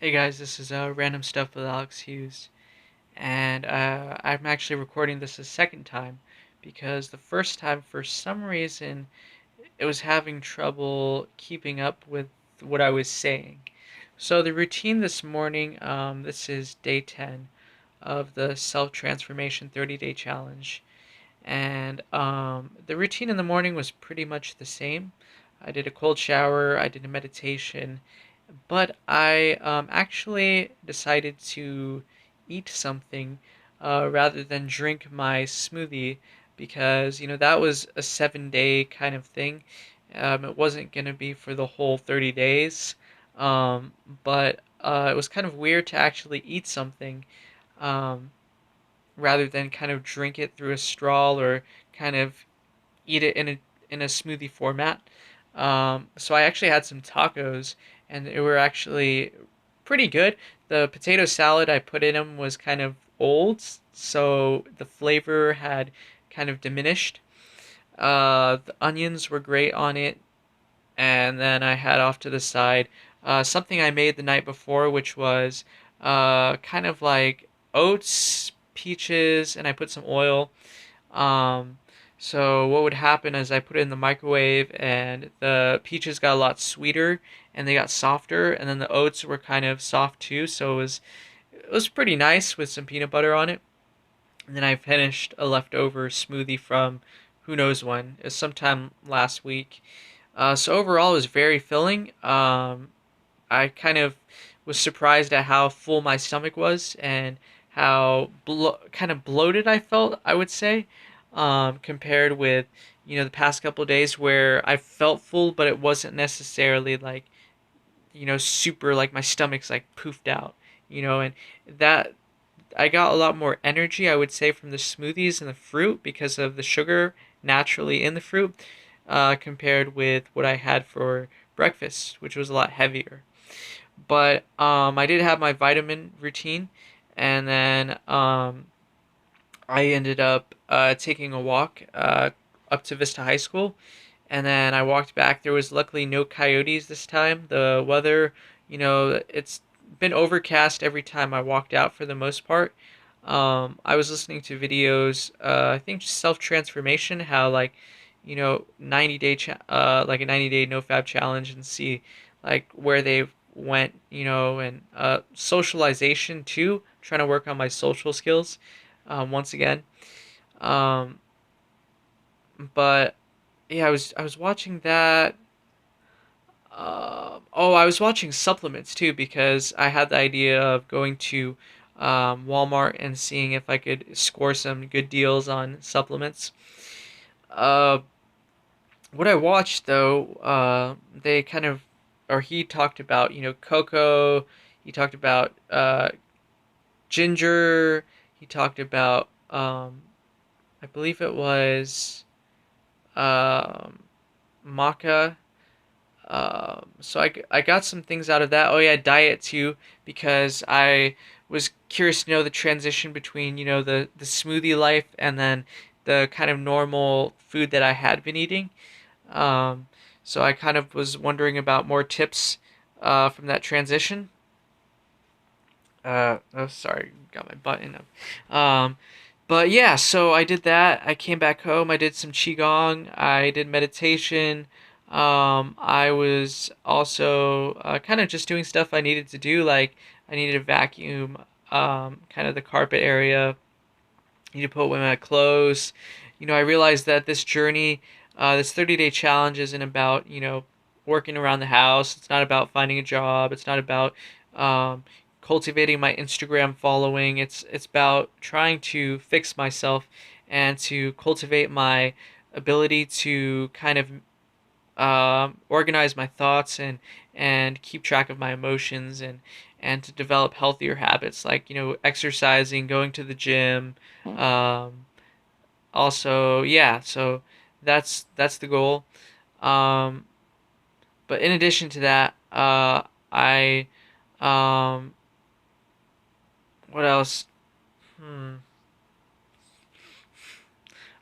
Hey guys, this is Random Stuff with Alex Hughes, and I'm actually recording this a second time because the first time, for some reason, it was having trouble keeping up with what I was saying. So the routine this morning, this is day 10 of the self-transformation 30-day challenge, and the routine in the morning was pretty much the same. I did a cold shower, I did a meditation, but I actually decided to eat something rather than drink my smoothie because, that was a 7 day kind of thing. It wasn't going to be for the whole 30 days, um, but it was kind of weird to actually eat something um, rather than kind of drink it through a straw or kind of eat it in a smoothie format. So I actually had some tacos, and they were actually pretty good. The potato salad I put in them was kind of old, so the flavor had kind of diminished. The onions were great on it, and then I had off to the side something I made the night before, which was kind of like oats, peaches, and I put some oil. um, so what would happen is I put it in the microwave and the peaches got a lot sweeter and they got softer, and then the oats were kind of soft too, so it was pretty nice with some peanut butter on it. And then I finished a leftover smoothie from who knows when. It was sometime last week. So overall it was very filling. I kind of was surprised at how full my stomach was and how kind of bloated I felt, I would say, compared with, the past couple of days where I felt full, but it wasn't necessarily like, super like my stomach's like poofed out, and that I got a lot more energy, I would say, from the smoothies and the fruit because of the sugar naturally in the fruit, compared with what I had for breakfast, which was a lot heavier. But I did have my vitamin routine, and then I ended up taking a walk up to Vista High School, and then I walked back. There was luckily no coyotes this time. The weather, it's been overcast every time I walked out for the most part. I was listening to videos, I think self transformation, how like, like a 90-day NoFap challenge, and see like where they went, and socialization too. Trying to work on my social skills, once again. Um, but yeah, I was watching that. Oh, I was watching supplements too because I had the idea of going to Walmart and seeing if I could score some good deals on supplements. Uh, what I watched though, they kind of, or he talked about, cocoa. He talked about ginger. He talked about, I believe it was um, maca. So I got some things out of that. Oh yeah, diet too, because I was curious to know the transition between, the smoothie life and then the kind of normal food that I had been eating. Um, so I kind of was wondering about more tips from that transition. Oh, sorry, got my button up. But yeah, so I did that. I came back home. I did some qigong. I did meditation. I was also kind of just doing stuff I needed to do, like I needed to vacuum kind of the carpet area. Need to put away my clothes. I realized that this journey, this 30-day challenge, isn't about, working around the house. It's not about finding a job. It's not about um, cultivating my Instagram following. It's about trying to fix myself and to cultivate my ability to kind of organize my thoughts and keep track of my emotions and to develop healthier habits like, exercising, going to the gym. Um, Also, yeah, so that's the goal. Um, but in addition to that, I um, what else? Hmm.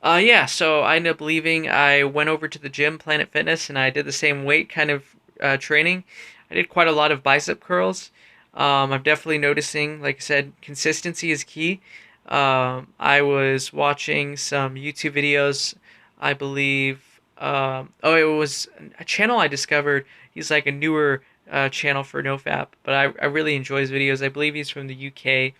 Yeah, so I ended up leaving. I went over to the gym, Planet Fitness, and I did the same weight kind of training. I did quite a lot of bicep curls. I'm definitely noticing, like I said, consistency is key. I was watching some YouTube videos, I believe. Oh, it was a channel I discovered. He's like a newer channel for NoFap, but I really enjoy his videos. I believe he's from the UK,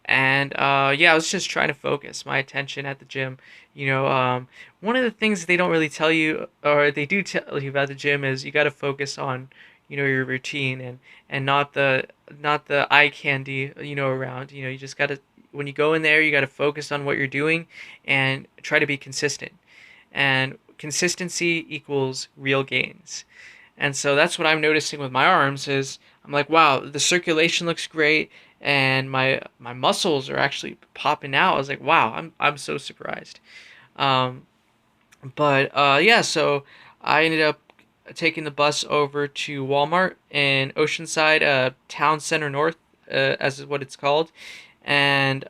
and yeah, I was just trying to focus my attention at the gym. One of the things they don't really tell you, or they do tell you about the gym, is you got to focus on, your routine, and not the eye candy, around. You just got to, when you go in there, you got to focus on what you're doing and try to be consistent. And consistency equals real gains. And so that's what I'm noticing with my arms is I'm like, wow, the circulation looks great and my muscles are actually popping out. I was like, wow, I'm so surprised. Um, but yeah, so I ended up taking the bus over to Walmart in Oceanside, Town Center North, as is what it's called. And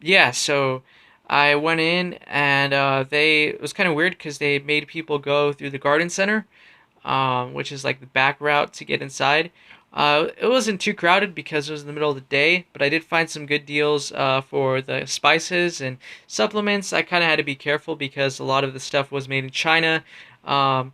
yeah, so I went in and it was kind of weird because they made people go through the garden center, which is like the back route to get inside. It wasn't too crowded because it was in the middle of the day, but I did find some good deals for the spices and supplements. I kind of had to be careful because a lot of the stuff was made in China. Um,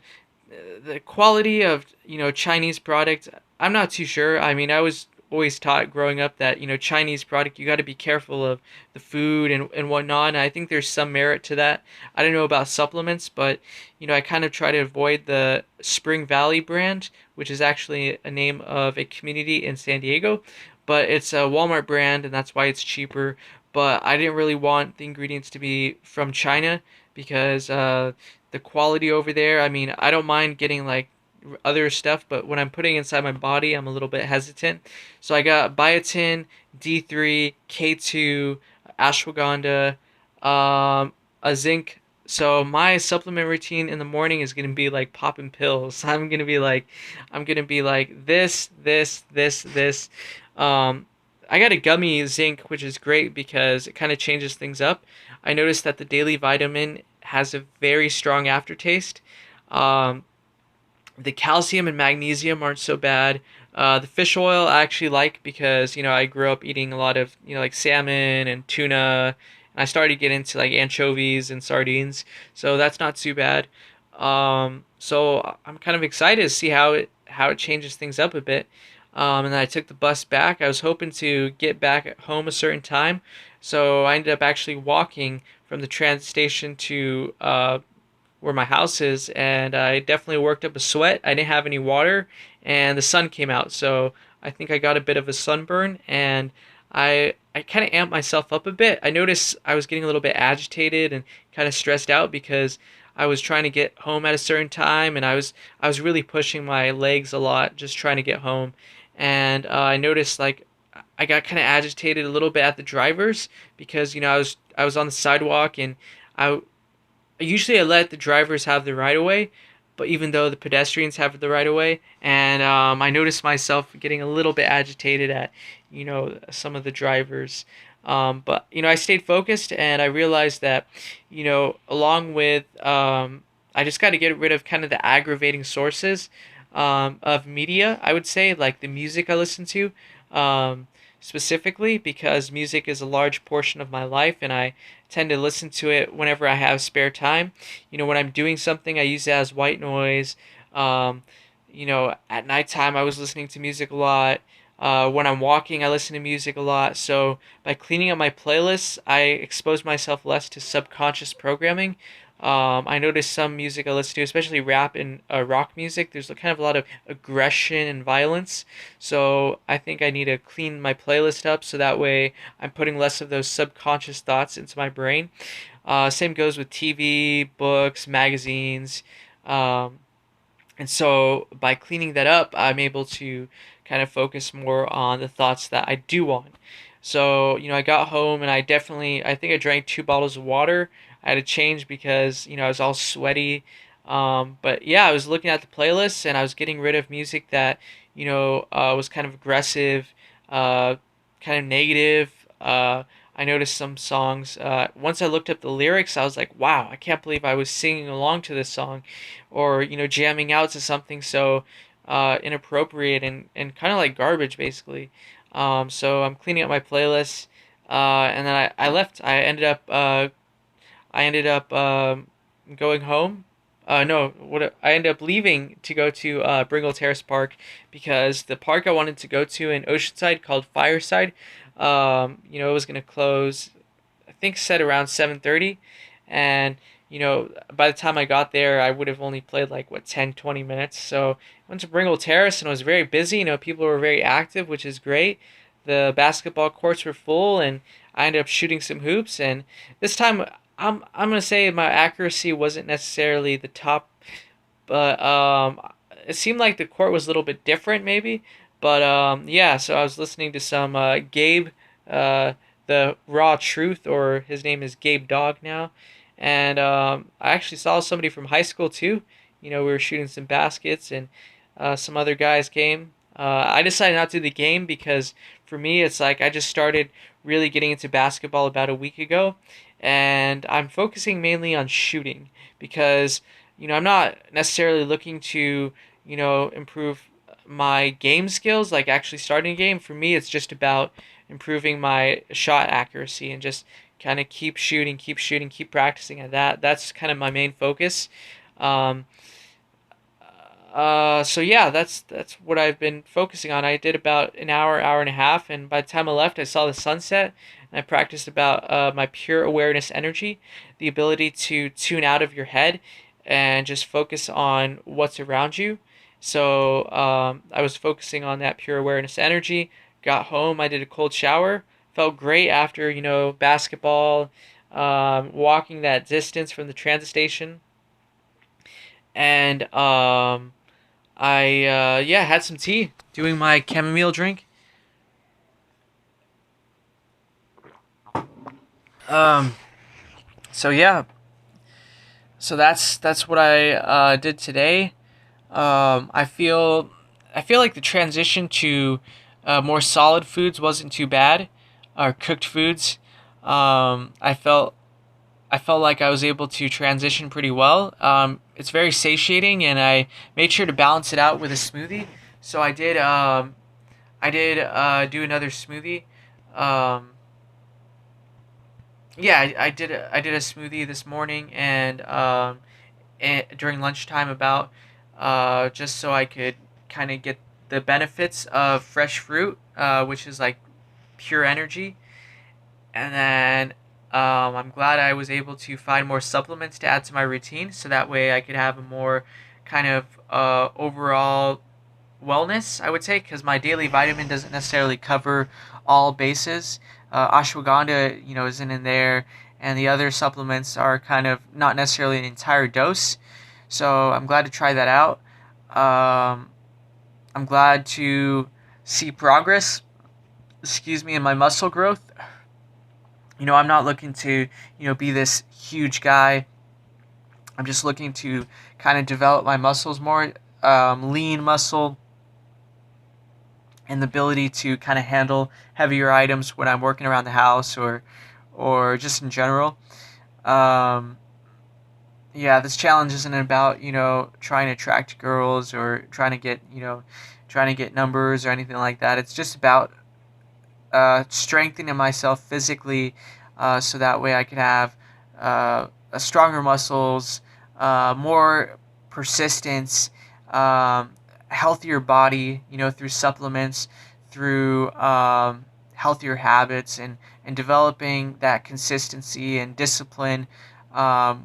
the quality of Chinese product, I'm not too sure. I mean, I was always taught growing up that Chinese product, you got to be careful of the food and whatnot. And I think there's some merit to that. I don't know about supplements, but I kind of try to avoid the Spring Valley brand, which is actually a name of a community in San Diego, but it's a Walmart brand and that's why it's cheaper. But I didn't really want the ingredients to be from China because the quality over there. I mean, I don't mind getting like other stuff, but when I'm putting inside my body, I'm a little bit hesitant. So I got biotin, D3, K2, ashwagandha, a zinc. So my supplement routine in the morning is gonna be like popping pills. I'm gonna be like this. Um, I got a gummy zinc, which is great because it kind of changes things up. I noticed that the daily vitamin has a very strong aftertaste. Um, the calcium and magnesium aren't so bad. The fish oil I actually like because I grew up eating a lot of like salmon and tuna, and I started to get into like anchovies and sardines, so that's not too bad. So I'm kind of excited to see how it changes things up a bit. And then I took the bus back. I was hoping to get back at home a certain time, so I ended up actually walking from the transit station to where my house is, and I definitely worked up a sweat. I didn't have any water, and the sun came out, so I think I got a bit of a sunburn, and I kind of amped myself up a bit. I noticed I was getting a little bit agitated and kind of stressed out because I was trying to get home at a certain time, and I was really pushing my legs a lot, just trying to get home, and I noticed like I got kind of agitated a little bit at the drivers because I was on the sidewalk and I usually I let the drivers have the right of way, but even though the pedestrians have the right of way, and I noticed myself getting a little bit agitated at, some of the drivers. But I stayed focused, and I realized that, along with I just got to get rid of kind of the aggravating sources of media. I would say like the music I listen to. Um, Specifically because music is a large portion of my life and I tend to listen to it whenever I have spare time. When I'm doing something, I use it as white noise. At nighttime, I was listening to music a lot. When I'm walking, I listen to music a lot. So by cleaning up my playlists, I expose myself less to subconscious programming. I notice some music I listen to, especially rap and rock music, there's kind of a lot of aggression and violence. So I think I need to clean my playlist up so that way I'm putting less of those subconscious thoughts into my brain. Same goes with TV, books, magazines. Um, and so by cleaning that up, I'm able to kind of focus more on the thoughts that I do want. So, I got home and I think I drank 2 bottles of water. I had to change because, I was all sweaty. But yeah, I was looking at the playlist and I was getting rid of music that, was kind of aggressive, uh, kind of negative. I noticed some songs. Once I looked up the lyrics, I was like, wow, I can't believe I was singing along to this song or, jamming out to something so inappropriate and kind of like garbage basically. So I'm cleaning up my playlists, and then I left. I ended up going home. No, what I ended up leaving to go to Bringle Terrace Park because the park I wanted to go to in Oceanside called Fireside, it was gonna close. I think said around 7:30, and by the time I got there, I would have only played like what 10-20 minutes. So I went to Bringle Terrace and it was very busy. People were very active, which is great. The basketball courts were full, and I ended up shooting some hoops. And this time, I'm gonna say my accuracy wasn't necessarily the top, but it seemed like the court was a little bit different, maybe. But yeah, so I was listening to some Gabe, uh, the Raw Truth, or his name is Gabe Dog now, and I actually saw somebody from high school too. We were shooting some baskets, and some other guys came. I decided not to do the game because for me, it's like I just started really getting into basketball about a week ago, and I'm focusing mainly on shooting because I'm not necessarily looking to improve my game skills, like actually starting a game. For me, it's just about improving my shot accuracy and just kind of keep shooting, keep practicing at that. That's kind of my main focus. Um, so yeah, that's what I've been focusing on. I did about an hour and a half, and by the time I left, I saw the sunset, and I practiced about my pure awareness energy, the ability to tune out of your head and just focus on what's around you. So I was focusing on that pure awareness energy. Got home, I did a cold shower, felt great after basketball, walking that distance from the transit station, and I yeah, had some tea, doing my chamomile drink. Um, so yeah, so that's what I did today. I feel like the transition to more solid foods wasn't too bad, or cooked foods. I felt like I was able to transition pretty well. It's very satiating, and I made sure to balance it out with a smoothie. So I did do another smoothie. Um, yeah, I did a smoothie this morning, and during lunchtime, about just so I could kind of get the benefits of fresh fruit, which is like pure energy. And then I'm glad I was able to find more supplements to add to my routine, so that way I could have a more kind of overall wellness, I would say, because my daily vitamin doesn't necessarily cover all bases. Ashwagandha, isn't in there, and the other supplements are kind of not necessarily an entire dose. So I'm glad to try that out. Um, I'm glad to see progress, excuse me, in my muscle growth. I'm not looking to, be this huge guy. I'm just looking to kind of develop my muscles more, lean muscle, and the ability to kind of handle heavier items when I'm working around the house, or just in general. Um, yeah, this challenge isn't about trying to attract girls or trying to get numbers or anything like that. It's just about strengthening myself physically, so that way I can have a stronger muscles, more persistence, healthier body, through supplements, through healthier habits, and developing that consistency and discipline,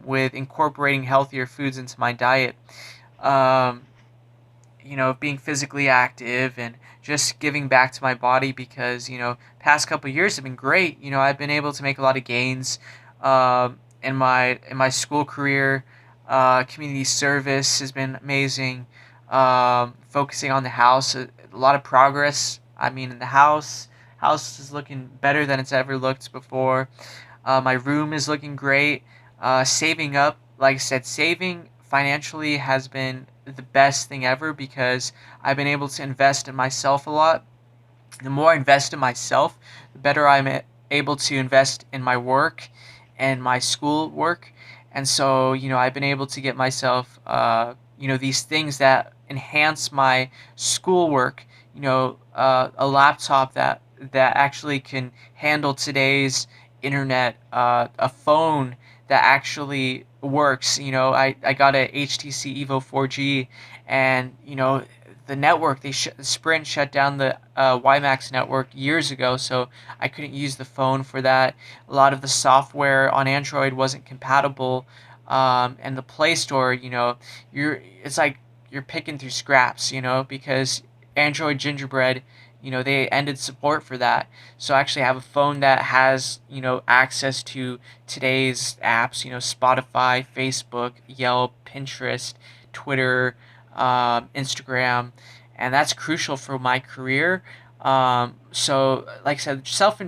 with incorporating healthier foods into my diet. Um, being physically active and just giving back to my body, because, past couple years have been great. I've been able to make a lot of gains in my school career. Community service has been amazing. Focusing on the house, a lot of progress. I mean, in the house is looking better than it's ever looked before. My room is looking great. Saving up, like I said, saving financially has been the best thing ever, because I've been able to invest in myself a lot. The more I invest in myself, the better I'm able to invest in my work and my school work. And so, I've been able to get myself, these things that, enhance my schoolwork. A laptop that actually can handle today's internet, a phone that actually works. I got a HTC Evo 4G, and the network, Sprint shut down the WiMAX network years ago, so I couldn't use the phone for that. A lot of the software on Android wasn't compatible, and the Play Store, it's like you're picking through scraps, because Android Gingerbread, they ended support for that. So I actually have a phone that has, access to today's apps, Spotify, Facebook, Yelp, Pinterest, Twitter, Instagram, and that's crucial for my career. So, like I said, self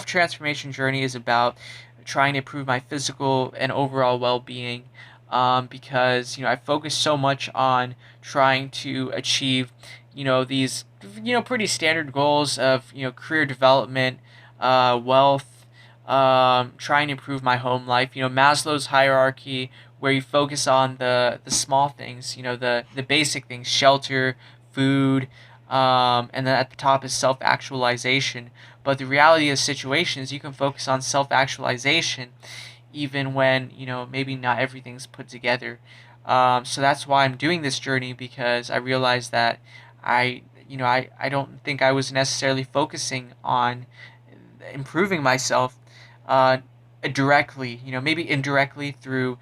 transformation journey is about trying to improve my physical and overall well being. Because I focus so much on trying to achieve, these pretty standard goals of career development, wealth, trying to improve my home life. Maslow's hierarchy, where you focus on the small things, the basic things, shelter, food, and then at the top is self actualization. But the reality of the situation is you can focus on self actualization even when maybe not everything's put together. So that's why I'm doing this journey, because I realized that I don't think I was necessarily focusing on improving myself uh, directly. Maybe indirectly through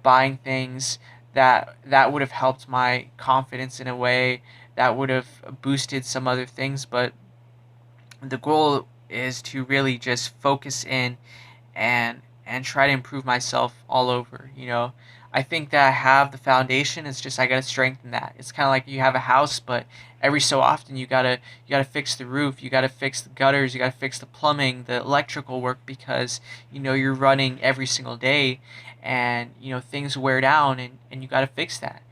buying things that would have helped my confidence in a way, that would have boosted some other things. But the goal is to really just focus in and try to improve myself all over. I think that I have the foundation. It's just I gotta strengthen that. It's kind of like you have a house, but every so often you gotta fix the roof, you gotta fix the gutters, you gotta fix the plumbing, the electrical work, because you're running every single day, and things wear down, and you gotta fix that.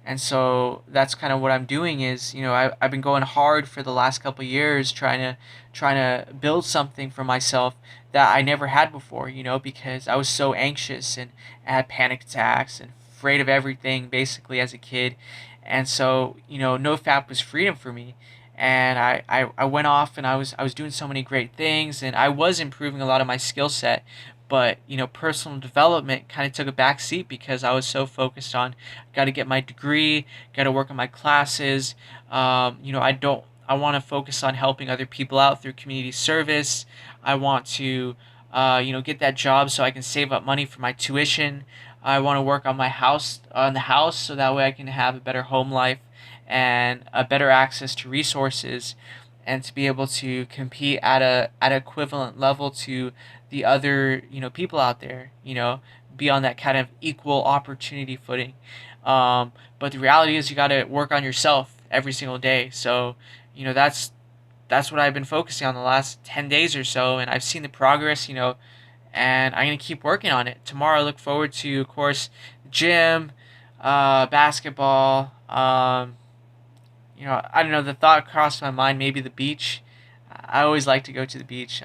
And so that's kind of what I'm doing. Is I've been going hard for the last couple of years, trying to build something for myself that I never had before, because I was so anxious, and I had panic attacks and afraid of everything basically as a kid. And so NoFap was freedom for me. And I went off, and I was doing so many great things, and I was improving a lot of my skill set. But personal development kind of took a back seat, because I was so focused on got to get my degree, got to work on my classes. I want to focus on helping other people out through community service. I want to, get that job so I can save up money for my tuition. I want to work on the house, so that way I can have a better home life and a better access to resources, and to be able to compete at equivalent level to the other people out there. Be on that kind of equal opportunity footing. But the reality is you got to work on yourself every single day. So that's what I've been focusing on the last 10 days or so, and I've seen the progress. And I'm gonna keep working on it. Tomorrow, I look forward to, of course, gym, basketball. I don't know. The thought crossed my mind, maybe the beach. I always like to go to the beach.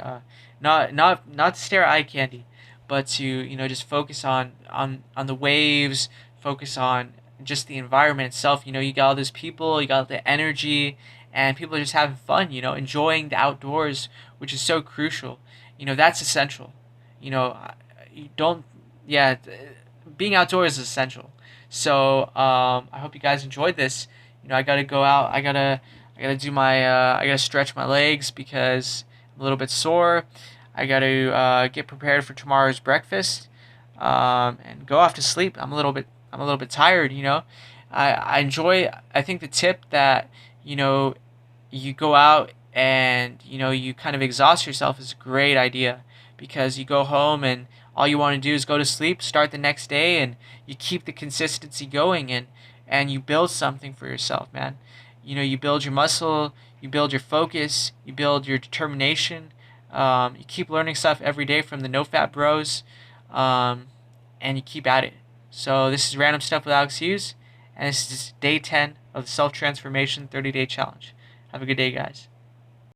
Not to stare at eye candy, but to just focus on the waves, focus on just the environment itself. You got all those people, you got the energy, and people are just having fun. Enjoying the outdoors, which is so crucial. That's essential. You don't. Yeah, being outdoors is essential. So I hope you guys enjoyed this. I gotta go out. I gotta do my. I gotta stretch my legs because I'm a little bit sore. I gotta get prepared for tomorrow's breakfast, and go off to sleep. I'm a little bit tired. I enjoy. I think the tip that you know you go out and you kind of exhaust yourself is a great idea, because you go home and all you want to do is go to sleep, start the next day, and you keep the consistency going, and you build something for yourself, man. You build your muscle, you build your focus, you build your determination. You keep learning stuff every day from the NoFap bros, um, and you keep at it. So this is Random Stuff with Alex Hughes, and this is day 10 of the Self Transformation 30-Day Challenge. Have a good day, guys.